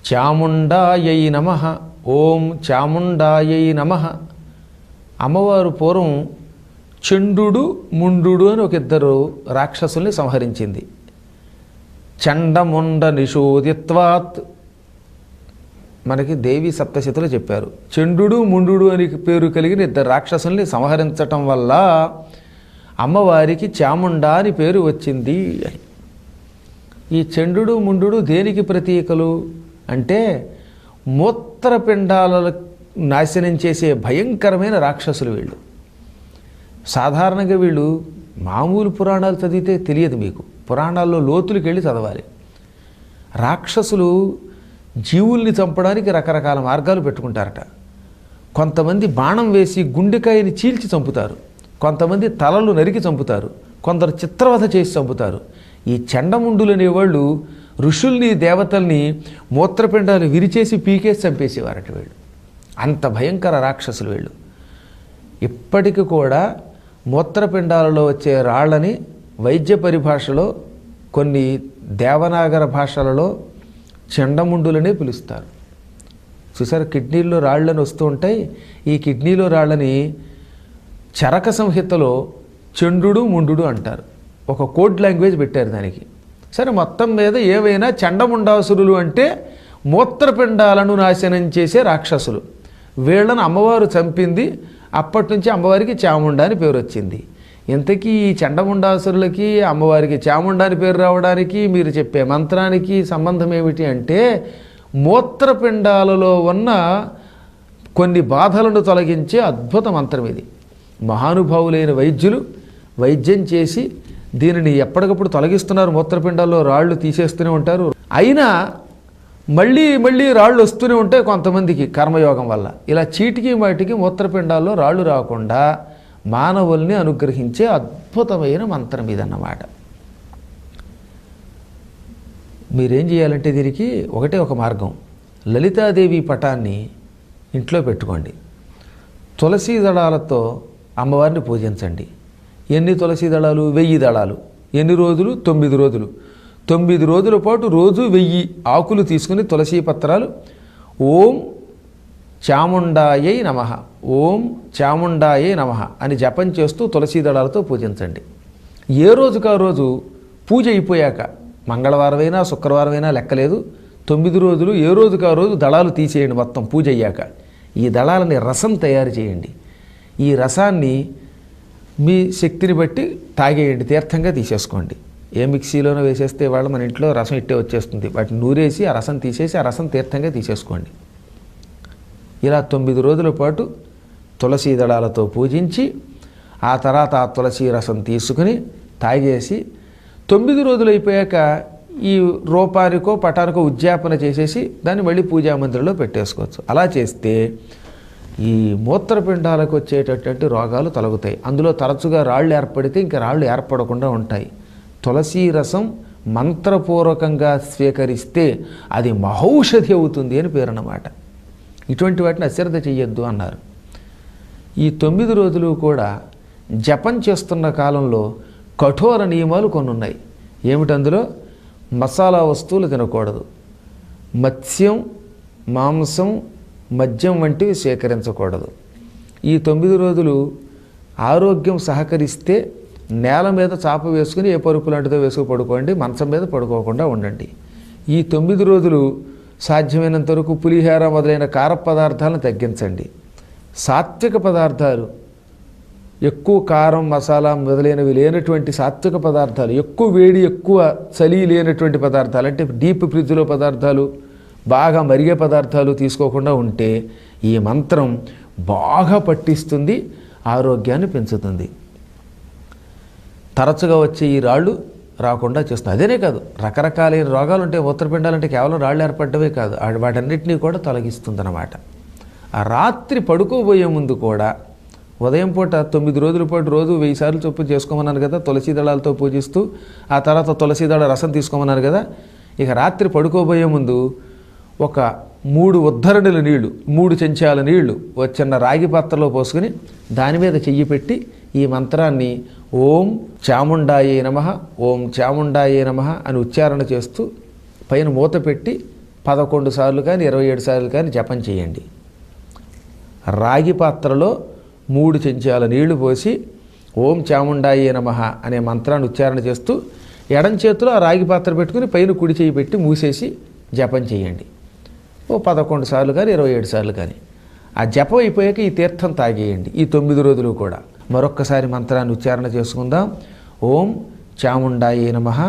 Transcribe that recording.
చాముండాయై నమః. ఓం చాముండాయై నమః. అమ్మవారు పూర్వం చండు ముండు అని ఒక ఇద్దరు రాక్షసుల్ని సంహరించింది. చండముండ నిషోదిత్వాత్ మనకి దేవి సప్తశతిలో చెప్పారు. చండు ముండు అని పేరు కలిగిన ఇద్దరు రాక్షసుల్ని సంహరించటం వల్ల అమ్మవారికి చాముండా అని పేరు వచ్చింది అని. ఈ చండు ముండు దేనికి ప్రతీకలు అంటే మూత్రపిండాల నాశనం చేసే భయంకరమైన రాక్షసులు వీళ్ళు. సాధారణంగా వీళ్ళు మామూలు పురాణాలు చదివితే తెలియదు మీకు, పురాణాల్లో లోతులకు వెళ్ళి చదవాలి. రాక్షసులు జీవుల్ని చంపడానికి రకరకాల మార్గాలు పెట్టుకుంటారట. కొంతమంది బాణం వేసి గుండెకాయని చీల్చి చంపుతారు, కొంతమంది తలలు నరికి చంపుతారు, కొందరు చిత్రవధ చేసి చంపుతారు. ఈ చండముండులు అనేవాళ్ళు ఋషుల్ని దేవతల్ని మూత్రపిండాలు విరిచేసి పీకేసి చంపేసేవారట వీళ్ళు. అంత భయంకర రాక్షసులు వీళ్ళు. ఇప్పటికి కూడా మూత్రపిండాలలో వచ్చే రాళ్ళని వైద్య పరిభాషలో కొన్ని దేవనాగర భాషలలో చండముండులనే పిలుస్తారు. చూసారు, కిడ్నీల్లో రాళ్ళని వస్తూ ఉంటాయి. ఈ కిడ్నీలో రాళ్ళని చరక సంహితలో చండు ముండు అంటారు. ఒక కోడ్ లాంగ్వేజ్ పెట్టారు దానికి. సరే, మొత్తం మీద ఏవైనా చండముండాసురులు అంటే మూత్రపిండాలను నాశనం చేసే రాక్షసులు. వీళ్ళను అమ్మవారు చంపింది. అప్పటి నుంచి అమ్మవారికి చాముండా అని పేరు వచ్చింది. ఇంతకీ ఈ చండముండాసురులకి అమ్మవారికి చాముండా అని పేరు రావడానికి మీరు చెప్పే మంత్రానికి సంబంధం ఏమిటి అంటే, మూత్రపిండాలలో ఉన్న కొన్ని బాధలను తొలగించే అద్భుత మంత్రం ఇది. మహానుభావులైన వైద్యులు వైద్యం చేసి దీనిని ఎప్పటికప్పుడు తొలగిస్తున్నారు. మూత్రపిండాల్లో రాళ్ళు తీసేస్తూనే ఉంటారు. అయినా మళ్ళీ మళ్ళీ రాళ్ళు వస్తూనే ఉంటాయి కొంతమందికి కర్మయోగం వల్ల. ఇలా చీటికి వాటికి మూత్రపిండాల్లో రాళ్ళు రాకుండా మానవుల్ని అనుగ్రహించే అద్భుతమైన మంత్రం ఇదన్నమాట. మీరేం చేయాలంటే దీనికి ఒకటే ఒక మార్గం. లలితాదేవి పటాన్ని ఇంట్లో పెట్టుకోండి. తులసీ దళాలతో అమ్మవారిని పూజించండి. ఎన్ని తులసీ దళాలు? 1000 దళాలు. ఎన్ని రోజులు? 9 రోజులు. 9 రోజుల పాటు రోజు 1000 ఆకులు తీసుకుని తులసీ పత్రాలు ఓం చాముండాయై నమః, ఓం చాముండాయై నమః అని జపం చేస్తూ తులసీ దళాలతో పూజించండి. ఏ రోజుకా రోజు పూజ అయిపోయాక, మంగళవారమైనా శుక్రవారమైనా లెక్కలేదు, 9 రోజులు ఏ రోజుకా రోజు దళాలు తీసేయండి. మొత్తం పూజ అయ్యాక ఈ దళాలని రసం తయారు చేయండి. ఈ రసాన్ని మీ శక్తిని బట్టి తాగేయండి, తీర్థంగా తీసేసుకోండి. ఏ మిక్సీలోనో వేసేస్తే వాళ్ళు మన ఇంట్లో రసం ఇట్టే వచ్చేస్తుంది. వాటిని నూరేసి ఆ రసం తీసేసి ఆ రసం తీర్థంగా తీసేసుకోండి. ఇలా 9 రోజుల పాటు తులసీ దళాలతో పూజించి ఆ తర్వాత ఆ తులసీ రసం తీసుకుని తాగేసి 9 రోజులు అయిపోయాక ఈ రూపానికో పటానికో ఉద్యాపన చేసేసి దాన్ని మళ్ళీ పూజా మందిరంలో పెట్టేసుకోవచ్చు. అలా చేస్తే ఈ మూత్రపిండాలకు వచ్చేటటువంటి రోగాలు తొలగుతాయి. అందులో తరచుగా రాళ్ళు ఏర్పడితే ఇంకా రాళ్ళు ఏర్పడకుండా ఉంటాయి. తులసీ రసం మంత్రపూర్వకంగా స్వీకరిస్తే అది మహౌషధి అవుతుంది అని పేరు అన్నమాట. ఇటువంటి వాటిని అశ్రద్ధ చెయ్యొద్దు అన్నారు. ఈ 9 రోజులు కూడా జపం చేస్తున్న కాలంలో కఠోర నియమాలు కొన్ని ఉన్నాయి. ఏమిటందులో? మసాలా వస్తువులు తినకూడదు, మత్స్యం, మాంసం, మద్యం వంటివి స్వీకరించకూడదు. ఈ 9 రోజులు ఆరోగ్యం సహకరిస్తే నేల మీద చాప వేసుకుని ఏ పరుపు లాంటిదో వేసుకు పడుకోండి, మంచం మీద పడుకోకుండా ఉండండి. ఈ 9 రోజులు సాధ్యమైనంత వరకు పులిహోర మొదలైన కార పదార్థాలను తగ్గించండి. సాత్విక పదార్థాలు, ఎక్కువ కారం మసాలా మొదలైనవి లేనటువంటి సాత్విక పదార్థాలు, ఎక్కువ వేడి ఎక్కువ చలి లేనటువంటి పదార్థాలు, అంటే డీప్ ఫ్రిడ్జ్లో పదార్థాలు, బాగా మరిగే పదార్థాలు తీసుకోకుండా ఉంటే ఈ మంత్రం బాగా పట్టిస్తుంది, ఆరోగ్యాన్ని పెంచుతుంది. తరచుగా వచ్చే ఈ రాళ్ళు రాకుండా చేస్తుంది. అదేనే కాదు, రకరకాలైన రోగాలు ఉంటాయి. మూత్రపిండాలంటే కేవలం రాళ్ళు ఏర్పడటమే కాదు, వాటన్నిటినీ కూడా తొలగిస్తుంది అన్నమాట. ఆ రాత్రి పడుకోబోయే ముందు కూడా ఉదయం పూట 9 రోజుల పాటు రోజు 1000 సార్లు చొప్పున చేసుకోమన్నాను కదా తులసీ దళాలతో పూజిస్తూ, ఆ తర్వాత తులసీ దళ రసం తీసుకోమన్నాను కదా. ఇక రాత్రి పడుకోబోయే ముందు ఒక 3 ఉద్ధరణుల నీళ్లు, 3 చెంచాల నీళ్లు ఒక చిన్న రాగి పాత్రలో పోసుకుని దాని మీద చెయ్యి పెట్టి ఈ మంత్రాన్ని ఓం చాముండాయే నమః, ఓం చాముండాయే నమః అని ఉచ్చారణ చేస్తూ పైన మూత పెట్టి 11 సార్లు కానీ 27 సార్లు కానీ జపం చేయండి. రాగి పాత్రలో 3 చెంచాల నీళ్లు పోసి ఓం చాముండాయే నమః అనే మంత్రాన్ని ఉచ్చారణ చేస్తూ ఎడం చేతిలో ఆ రాగి పాత్ర పెట్టుకుని పైన కుడి చేయి పెట్టి మూసేసి జపం చేయండి. ఓ 11 సార్లు కానీ 27 సార్లు కానీ. ఆ జపం అయిపోయాక ఈ తీర్థం తాగేయండి ఈ 9 రోజులు కూడా. మరొక్కసారి మంత్రాన్ని ఉచ్చారణ చేసుకుందాం. ఓం చాముండాయే నమః.